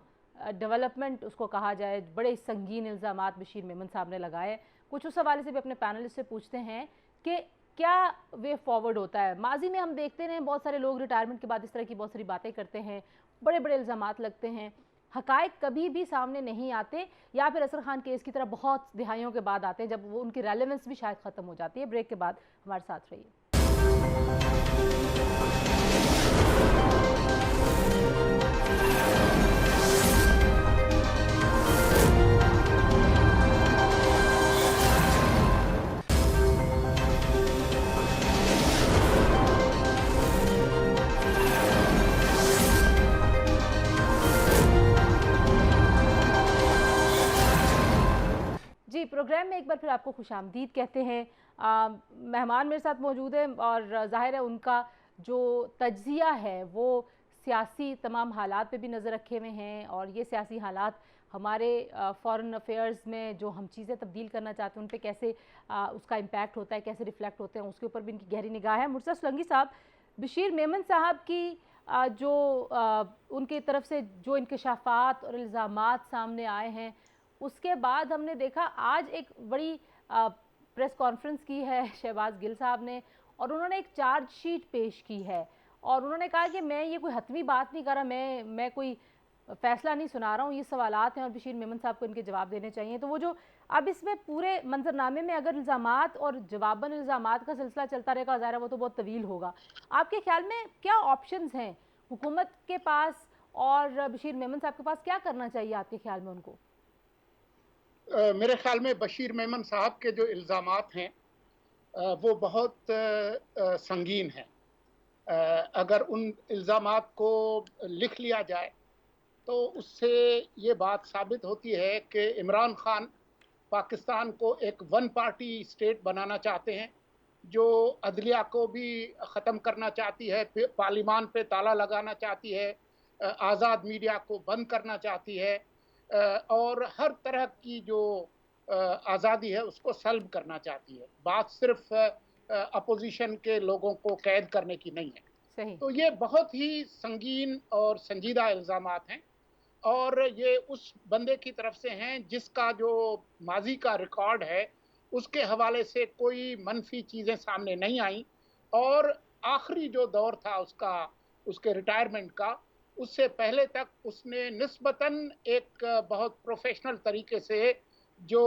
डेवलपमेंट उसको कहा जाए, बड़े संगीन इल्ज़ामात बशीर मेमन साहब ने लगाए, कुछ उस हवाले से भी अपने पैनलिस्ट से पूछते हैं कि क्या वे फॉरवर्ड होता है। माजी में हम देखते रहे बहुत सारे लोग रिटायरमेंट के बाद इस तरह की बहुत सारी बातें करते हैं, बड़े बड़े इल्ज़ामात लगते हैं, हकायक कभी भी सामने नहीं आते, या फिर असर खान केस की तरह बहुत दिहाइयों के बाद आते हैं जब वो उनकी रेलेवेंस भी शायद ख़त्म हो जाती है। ब्रेक के बाद हमारे साथ रहिए। जी, प्रोग्राम में एक बार फिर आपको खुशामदीद कहते हैं। मेहमान मेरे साथ मौजूद हैं और ज़ाहिर है उनका जो तज्ज़िया है वो सियासी तमाम हालात पे भी नज़र रखे हुए हैं, और ये सियासी हालात हमारे फॉरेन अफेयर्स में जो हम चीज़ें तब्दील करना चाहते हैं उन पे कैसे उसका इम्पैक्ट होता है, कैसे रिफ्लेक्ट होते हैं, उसके ऊपर भी इनकी गहरी निगाह है। मुर्तज़ा सोलंकी साहब, बशीर मेमन साहब की जो उनकी तरफ से जो इंकशाफात और इल्ज़ामात सामने आए हैं, उसके बाद हमने देखा आज एक बड़ी प्रेस कॉन्फ्रेंस की है शहबाज गिल साहब ने, और उन्होंने एक चार्जशीट पेश की है, और उन्होंने कहा कि मैं ये कोई हतमी बात नहीं कर रहा, मैं कोई फैसला नहीं सुना रहा हूँ, ये सवालात हैं और बशीर मेमन साहब को इनके जवाब देने चाहिए। तो वो जो अब इसमें पूरे मंजरनामे में अगर इल्ज़ामात और जवाबन इल्ज़ामात का सिलसिला चलता रहेगा, ज़ाहिर वो तो बहुत तवील होगा। आपके ख्याल में क्या ऑप्शंस हैं हुकूमत के पास और बशीर मेमन साहब के पास, क्या करना चाहिए आपके ख्याल में उनको? मेरे ख्याल में बशीर मेमन साहब के जो इल्ज़ामात हैं वो बहुत संगीन हैं। अगर उन इल्ज़ामात को लिख लिया जाए तो उससे ये बात साबित होती है कि इमरान खान पाकिस्तान को एक वन पार्टी स्टेट बनाना चाहते हैं, जो अदलिया को भी ख़त्म करना चाहती है, पार्लिमान पे ताला लगाना चाहती है, आज़ाद मीडिया को बंद करना चाहती है, और हर तरह की जो आज़ादी है उसको सल्ब करना चाहती है। बात सिर्फ अपोजिशन के लोगों को कैद करने की नहीं है। सही। तो ये बहुत ही संगीन और संजीदा इल्ज़ामात हैं, और ये उस बंदे की तरफ से हैं जिसका जो माजी का रिकॉर्ड है उसके हवाले से कोई मनफी चीज़ें सामने नहीं आई, और आखिरी जो दौर था उसका, उसके रिटायरमेंट का, उससे पहले तक उसने निस्बतन एक बहुत प्रोफेशनल तरीके से जो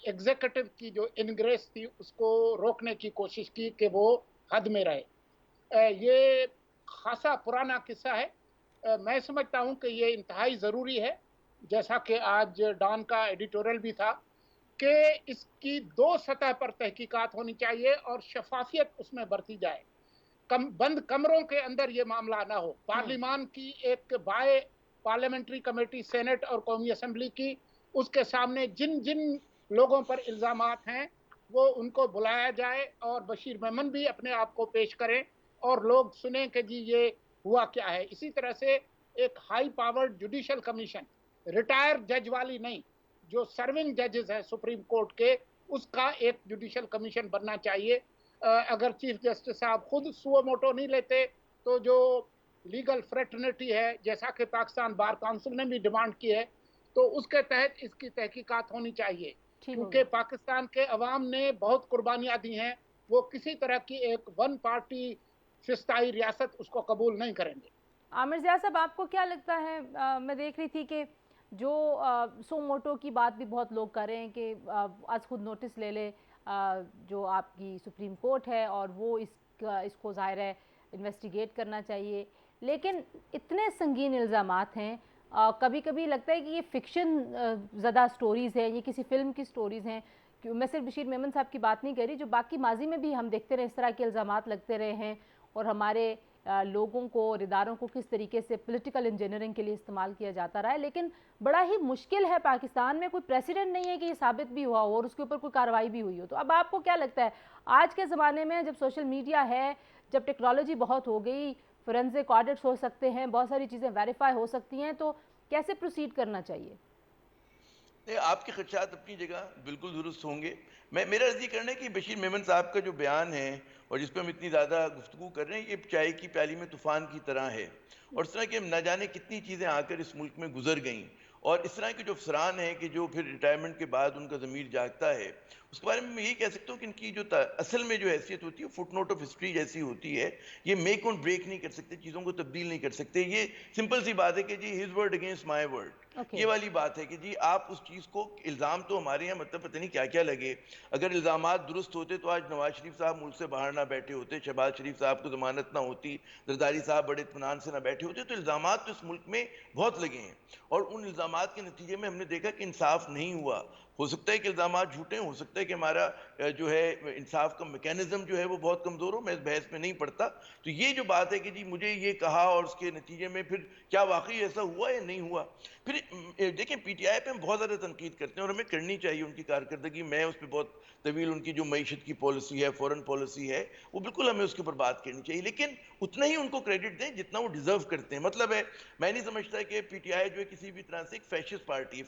एग्जीक्यूटिव की जो इनग्रेस थी उसको रोकने की कोशिश की कि वो हद में रहे। ये खासा पुराना किस्सा है। मैं समझता हूँ कि ये इंतहाई ज़रूरी है, जैसा कि आज डॉन का एडिटोरियल भी था, कि इसकी दो सतह पर तहकीकात होनी चाहिए और शफाफियत उसमें बरती जाए। बंद कमरों के अंदर ये मामला ना हो। पार्लिमान की एक बाय पार्लियामेंट्री कमेटी, सेनेट और कौमी असम्बली की, उसके सामने जिन जिन लोगों पर इल्ज़ामात हैं वो उनको बुलाया जाए और बशीर मेमन भी अपने आप को पेश करें और लोग सुने कि जी ये हुआ क्या है। इसी तरह से एक high powered judicial commission, retire जज वाली नहीं, जो सर्विंग जजेस हैं सुप्रीम कोर्ट के, उसका एक जुडिशल कमीशन बनना चाहिए। अगर चीफ जस्टिस साहब खुद सुओ मोटो नहीं लेते तो जो लीगल फ्रेटर्निटी है, जैसा कि पाकिस्तान बार काउंसिल ने भी डिमांड की है, तो उसके तहत इसकी तहकीकात होनी चाहिए, क्योंकि पाकिस्तान के अवाम ने बहुत कुर्बानियाँ दी हैं। वो किसी तरह की एक वन पार्टी फिस्ताई रियासत उसको कबूल नहीं करेंगे। आमिर ज़िया साहब, आपको क्या लगता है? मैं देख रही थी कि जो सो मोटो की बात भी बहुत लोग कर रहे हैं कि आज खुद नोटिस ले ले जो आपकी सुप्रीम कोर्ट है और वो इसको ज़ाहिर है इन्वेस्टिगेट करना चाहिए, लेकिन इतने संगीन इल्ज़ामात हैं। कभी कभी लगता है कि ये फ़िक्शन ज़्यादा स्टोरीज़ हैं, ये किसी फ़िल्म की स्टोरीज़ हैं। मैं सिर्फ बशीर मेमन साहब की बात नहीं कर रही, जो बाकी माजी में भी हम देखते रहे इस तरह के इल्ज़ामात लगते रहे हैं और हमारे लोगों को और इदारों को किस तरीके से पॉलिटिकल इंजीनियरिंग के लिए इस्तेमाल किया जाता रहा है। लेकिन बड़ा ही मुश्किल है, पाकिस्तान में कोई प्रेसिडेंट नहीं है कि ये साबित भी हुआ हो और उसके ऊपर कोई कार्रवाई भी हुई हो। तो अब आपको क्या लगता है, आज के ज़माने में जब सोशल मीडिया है, जब टेक्नोलॉजी बहुत हो गई, फोरेंसिक ऑडिट्स हो सकते हैं, बहुत सारी चीज़ें वेरीफाई हो सकती हैं, तो कैसे प्रोसीड करना चाहिए? आपके खदशात अपनी जगह बिल्कुल दुरुस्त होंगे। मेरा अर्ज़ ये करना है कि बशीर मेमन साहब का जो बयान है और जिस पे हम इतनी ज़्यादा गुफ्तगू कर रहे हैं, ये चाय की प्याली में तूफ़ान की तरह है, और इस तरह के न जाने कितनी चीज़ें आकर इस मुल्क में गुजर गईं, और इस तरह के जो अफसरान हैं कि जो फिर रिटायरमेंट के बाद उनका ज़मीर जागता है, उसके बारे में मैं यही कह सकता हूँ कि इनकी जो असल में जो हैसियत होती है फुट नोट ऑफ हिस्ट्री जैसी होती है। ये मेक और ब्रेक नहीं कर सकते, चीज़ों को तब्दील नहीं कर सकते। ये सिंपल सी बात है कि जी his word against my word, ये वाली बात है कि जी आप उस चीज़ को, इल्ज़ाम तो हमारे यहाँ मतलब पता नहीं क्या क्या लगे। अगर इल्ज़ामात दुरुस्त होते तो आज नवाज शरीफ साहब मुल्क से बाहर ना बैठे होते, शहबाज शरीफ साहब को ज़मानत ना होती, जरदारी साहब बड़े इत्मीनान से ना बैठे होते। तो इल्ज़ामात तो इस मुल्क में बहुत लगे हैं, और उन इल्ज़ामात के नतीजे में हमने देखा कि इंसाफ नहीं हुआ। हो सकता है कि इल्ज़ामात झूठे, हो सकता है कि हमारा जो है इंसाफ का मैकेनिज्म जो है वो बहुत कमज़ोर हो, मैं इस बहस में नहीं पड़ता। तो ये जो बात है कि जी मुझे ये कहा और उसके नतीजे में फिर क्या वाकई ऐसा हुआ या नहीं हुआ। फिर देखें, पीटीआई पे हम बहुत ज़्यादा तनकीद करते हैं और हमें करनी चाहिए उनकी कारकर्दगी। मैं उस पर बहुत तवील, उनकी जो मईशत की पॉलिसी है, फॉरेन पॉलिसी है, वो बिल्कुल हमें उसके ऊपर बात करनी चाहिए, लेकिन उतना ही उनको क्रेडिट दें जितना वो डिजर्व करते हैं। मतलब है, मैं नहीं समझता कि पीटीआई जो है किसी भी तरह से एक फैशिस्ट पार्टी है।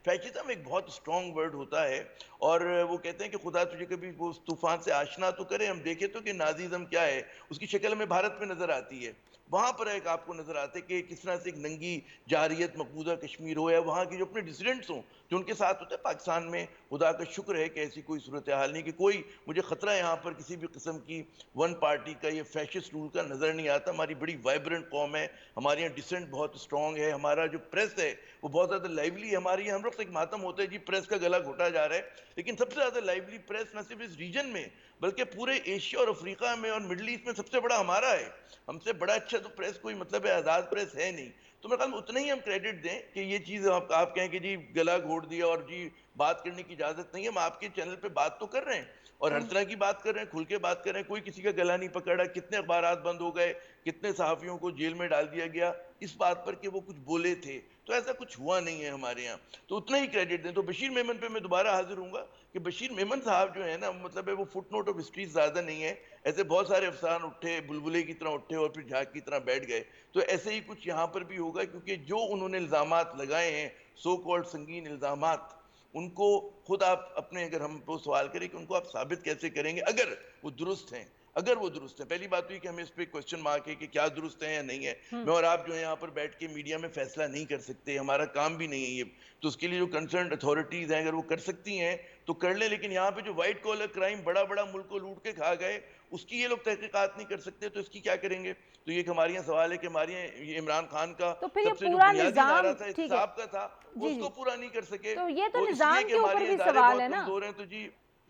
फैशिज्म एक बहुत स्ट्रॉन्ग वर्ड होता है, और वो कहते हैं कि खुदा तुझे कभी वो उस तूफान से आशना तो करे, हम देखें तो कि नाजीज़म क्या है, उसकी शक्ल में भारत में नजर आती है। وہاں پر ایک آپ کو نظر آتے کہ کس طرح سے ایک ننگی جارحیت مقبوضہ کشمیر ہو یا وہاں کے جو اپنے ڈسیڈنٹس ہوں جو ان کے ساتھ ہوتے ہیں. پاکستان میں خدا کا شکر ہے کہ ایسی کوئی صورتحال نہیں کہ کوئی مجھے خطرہ یہاں پر کسی بھی قسم کی ون پارٹی کا یا فیشسٹ رول کا نظر نہیں آتا. ہماری بڑی وائبرنٹ قوم ہے, ہمارے یہاں ڈسنٹ بہت اسٹرانگ ہے, ہمارا جو پریس ہے وہ بہت زیادہ لائیولی ہے. ہمارے یہاں ہم لوگ ایک ماتم ہوتا ہے جی پریس کا گلا گھٹا جا رہا ہے, لیکن سب سے زیادہ لائیولی پریس نہ صرف اس ریجن میں بلکہ پورے ایشیا اور افریقہ میں اور مڈل ایسٹ میں سب سے بڑا ہمارا ہے. ہم سے بڑا اچھا تو پریس کوئی مطلب ہے آزاد پریس ہے نہیں. تو میں کہا اتنا ہی ہم کریڈٹ دیں کہ یہ چیز آپ کہیں کہ جی گلا گھوٹ دیا اور جی بات کرنے کی اجازت نہیں ہے. ہم آپ کے چینل پہ بات تو کر رہے ہیں اور ہر طرح کی بات کر رہے ہیں, کھل کے بات کر رہے ہیں, کوئی کسی کا گلا نہیں پکڑا. کتنے اخبارات بند ہو گئے, کتنے صحافیوں کو جیل میں ڈال دیا گیا اس بات پر کہ وہ کچھ بولے تھے. تو ایسا کچھ ہوا نہیں ہے ہمارے یہاں, تو اتنا ہی کریڈٹ دیں. تو بشیر میمن پہ میں دوبارہ حاضر ہوں گا کہ بشیر میمن صاحب جو ہے نا مطلب ہے وہ فٹ نوٹ آف ہسٹری زیادہ نہیں ہے. ایسے بہت سارے افسان اٹھے, بلبلے کی طرح اٹھے اور پھر جھاگ کی طرح بیٹھ گئے. تو ایسے ہی کچھ یہاں پر بھی ہوگا, کیونکہ جو انہوں نے الزامات لگائے ہیں سو کالڈ سنگین الزامات, ان کو خود آپ اپنے اگر ہم کو سوال کریں کہ ان کو آپ ثابت کیسے کریں گے اگر وہ درست ہیں. اگر وہ درست ہیں, پہلی بات ہوئی کہ ہمیں اس پہ کوشچن مارک ہے کہ کیا درست ہیں یا نہیں ہے. میں اور آپ جو ہے یہاں پر بیٹھ کے میڈیا میں فیصلہ نہیں کر سکتے, ہمارا کام بھی نہیں ہے یہ. تو اس کے لیے جو کنسرنڈ اتھارٹیز ہیں اگر وہ کر سکتی ہیں تو کر لیں. لیکن یہاں پہ جو وائٹ کالر کرائم بڑا بڑا ملک کو لوٹ کے کھا گئے اس کی یہ لوگ تحقیقات نہیں کر سکتے, تو اس کی کیا کریں گے؟ تو یہ ہمارے یہاں سوال ہے کہ ہمارے یہاں یہ عمران خان کا تو پھر یہ سب سے جو پورا بنیادی نظام نعرہ تھا ٹھیک ہے, احتساب کا تھا, وہ جی اس جی, کو پورا نہیں کر سکے. تو یہ تو وہ اس لیے نظام کہ کے اوپر ہمارے بھی ادارے سوال ہے بہت نا. کمزور ہیں. تو جی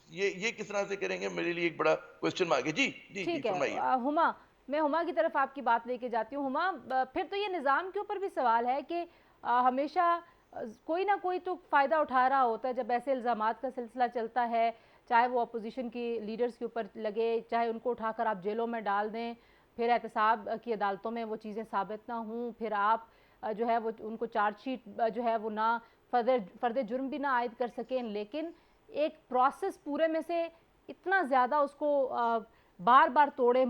یہ کس طرح سے کریں گے, میرے لیے ایک بڑا کوشچن مارک ہے. جی جی جی ٹھیک ہے فرمائیے. ہما, میں ہما کی طرف آپ کی بات لے کے جاتی ہوں. ہما, پھر تو یہ نظام کے اوپر بھی سوال ہے کہ ہمیشہ کوئی نہ کوئی تو فائدہ اٹھا رہا ہوتا ہے جب ایسے الزامات کا سلسلہ چلتا ہے, چاہے وہ اپوزیشن کی لیڈرز کے اوپر لگے, چاہے ان کو اٹھا کر آپ جیلوں میں ڈال دیں, پھر احتساب کی عدالتوں میں وہ چیزیں ثابت نہ ہوں, پھر آپ جو ہے وہ ان کو چارج شیٹ جو ہے وہ نہ فرد جرم بھی نہ عائد کر سکیں. لیکن ایک پروسیس پورے میں سے اتنا زیادہ اس کو بار بار توڑیں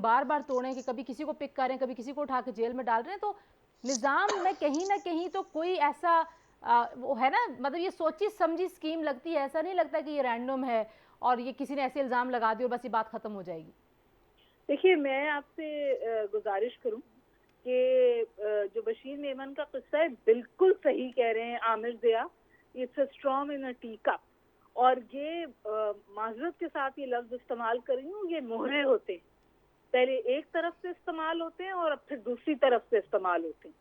کہ کبھی کسی کو پک کریں, کبھی کسی کو اٹھا کے جیل میں ڈال رہے ہیں. تو نظام میں کہیں نہ کہیں تو کوئی ایسا وہ ہے نا, مطلب یہ سوچی سمجھی سکیم لگتی ہے, ایسا نہیں لگتا کہ یہ رینڈم ہے اور یہ کسی نے ایسے الزام لگا دی اور بس یہ بات ختم ہو جائے گی. دیکھیے میں آپ سے گزارش کروں کہ جو بشیر میمن کا قصہ ہے بالکل صحیح کہہ رہے ہیں Aamir Zia, it's a storm in a tea cup. اور یہ معذرت کے ساتھ یہ لفظ استعمال کر رہی ہوں, یہ مہرے ہوتے ہیں, پہلے ایک طرف سے استعمال ہوتے ہیں اور اب پھر دوسری طرف سے استعمال ہوتے ہیں,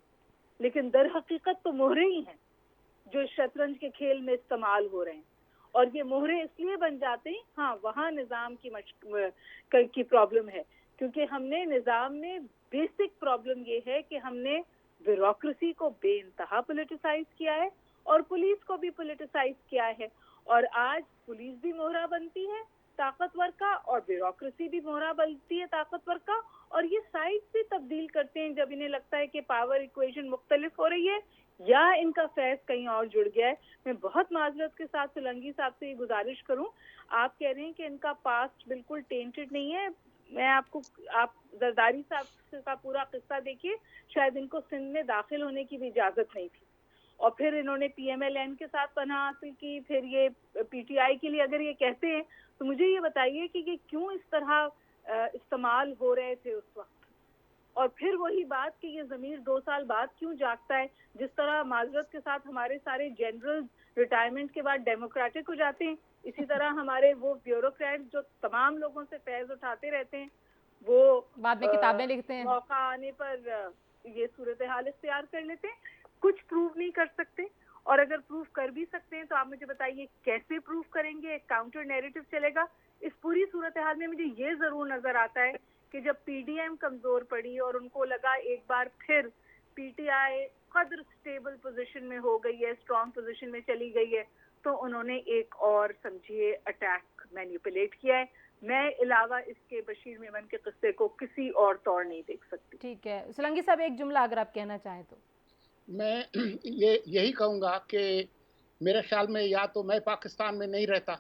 لیکن در حقیقت تو مہرے ہی ہیں جو شطرنج کے کھیل میں استعمال ہو رہے ہیں. اور یہ مہرے اس لیے بن جاتے ہیں, ہاں وہاں نظام کی پرابلم ہے, کیونکہ ہم نے نظام میں بیسک پرابلم یہ ہے کہ ہم نے بیوروکریسی کو بے انتہا پولیٹیسائز کیا ہے اور پولیس کو بھی پولیٹیسائز کیا ہے. اور آج پولیس بھی مہرا بنتی ہے طاقتور کا اور بیوروکریسی بھی مہرا بنتی ہے طاقتور کا, اور یہ سائز بھی تبدیل کرتے ہیں جب انہیں لگتا ہے کہ پاور ایکویشن مختلف ہو رہی ہے یا ان کا فیض کہیں اور جڑ گیا ہے. میں بہت معذرت کے ساتھ سولنگی صاحب سے یہ گزارش کروں, آپ کہہ رہے ہیں کہ ان کا پاسٹ بالکل ٹینٹڈ نہیں ہے. میں آپ زرداری صاحب کا پورا قصہ دیکھیے, شاید ان کو سندھ میں داخل ہونے کی بھی اجازت نہیں تھی, اور پھر انہوں نے پی ایم ایل این کے ساتھ پناہ حاصل کی, پھر یہ پی ٹی آئی کے لیے اگر یہ کہتے ہیں تو مجھے یہ بتائیے کہ یہ کیوں اس طرح استعمال ہو رہے تھے اس وقت. اور پھر وہی بات کہ یہ ضمیر 2 سال بعد کیوں جاگتا ہے, جس طرح معذرت کے ساتھ ہمارے سارے جنرل ریٹائرمنٹ کے بعد ڈیموکریٹک ہو جاتے ہیں, اسی طرح ہمارے وہ بیوروکریٹ جو تمام لوگوں سے فیض اٹھاتے رہتے ہیں وہ بعد میں کتابیں لکھتے ہیں, موقع آنے پر یہ صورتحال اختیار کر لیتے ہیں. کچھ پروو نہیں کر سکتے, اور اگر پروف کر بھی سکتے ہیں تو آپ مجھے بتائیے کیسے پروف کریں گے, ایک کاؤنٹر نیریٹو چلے گا. اس پوری صورتحال میں مجھے یہ ضرور نظر آتا ہے کہ جب پی ڈی ایم کمزور پڑی اور ان کو لگا ایک بار پھر پی ٹی آئی قدر سٹیبل پوزیشن میں ہو گئی ہے, اسٹرانگ پوزیشن میں چلی گئی ہے, تو انہوں نے ایک اور سمجھیے اٹیک مینیپولیٹ کیا ہے. میں علاوہ اس کے بشیر میمن کے قصے کو کسی اور طور نہیں دیکھ سکتی. ٹھیک ہے سولنگی صاحب, ایک جملہ اگر آپ کہنا چاہیں تو. میں یہی کہوں گا کہ میرے خیال میں یا تو میں پاکستان میں نہیں رہتا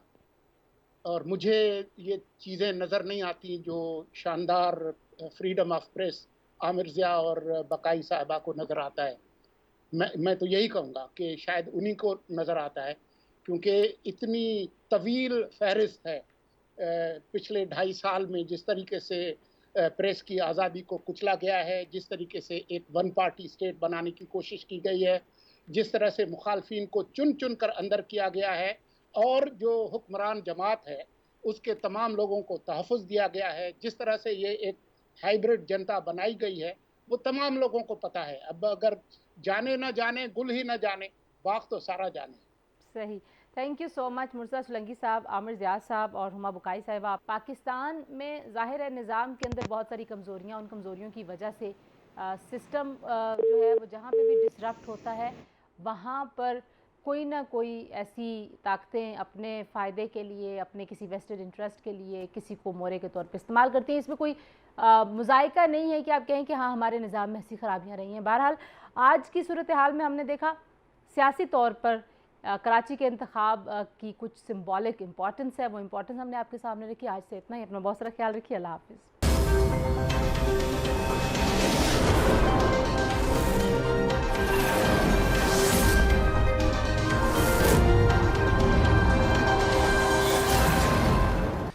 اور مجھے یہ چیزیں نظر نہیں آتی جو شاندار فریڈم آف پریس عامر ضیاء اور بقائی صاحبہ کو نظر آتا ہے. میں تو یہی کہوں گا کہ شاید انہی کو نظر آتا ہے, کیونکہ اتنی طویل فہرست ہے پچھلے 2.5 سال میں جس طریقے سے प्रेस की आज़ादी को कुचला गया है, जिस तरीके से एक वन पार्टी स्टेट बनाने की कोशिश की गई है, जिस तरह से मुखालफिन को चुन चुन कर अंदर किया गया है, और जो हुक्मरान जमात है उसके तमाम लोगों को तहफ़्फ़ुज़ दिया गया है, जिस तरह से ये एक हाइब्रिड जनता बनाई गई है, वो तमाम लोगों को पता है। अब अगर जाने न जाने, गुल ही न जाने, बाग तो सारा जाने। सही। Thank you so much Murtaza Sulangi साहब, आमिर ज़ियाद साहब और हुमा बुकाई साहिबा। पाकिस्तान में ज़ाहिर है निज़ाम के अंदर बहुत सारी कमज़ोरियाँ, उन कमज़ोरियों की वजह से सिस्टम जो है वो जहाँ पे भी डिसरप्ट होता है वहाँ पर कोई ना कोई ऐसी ताकतें अपने फ़ायदे के लिए, अपने किसी वेस्टेड इंटरेस्ट के लिए किसी को मोरे के तौर पे इस्तेमाल करती हैं। इसमें कोई मुज़ायका नहीं है कि आप कहें कि हाँ हमारे निज़ाम में ऐसी ख़राबियाँ रही हैं। बहरहाल आज की सूरत हाल में हमने देखा सियासी तौर पर कराची के इंतखाब की कुछ सिंबॉलिक इम्पॉर्टेंस है, वो इम्पॉर्टेंस हमने आपके सामने रखी। आज से इतना ही। अपना बहुत सारा ख्याल रखिए। अल्लाह हाफ़िज़।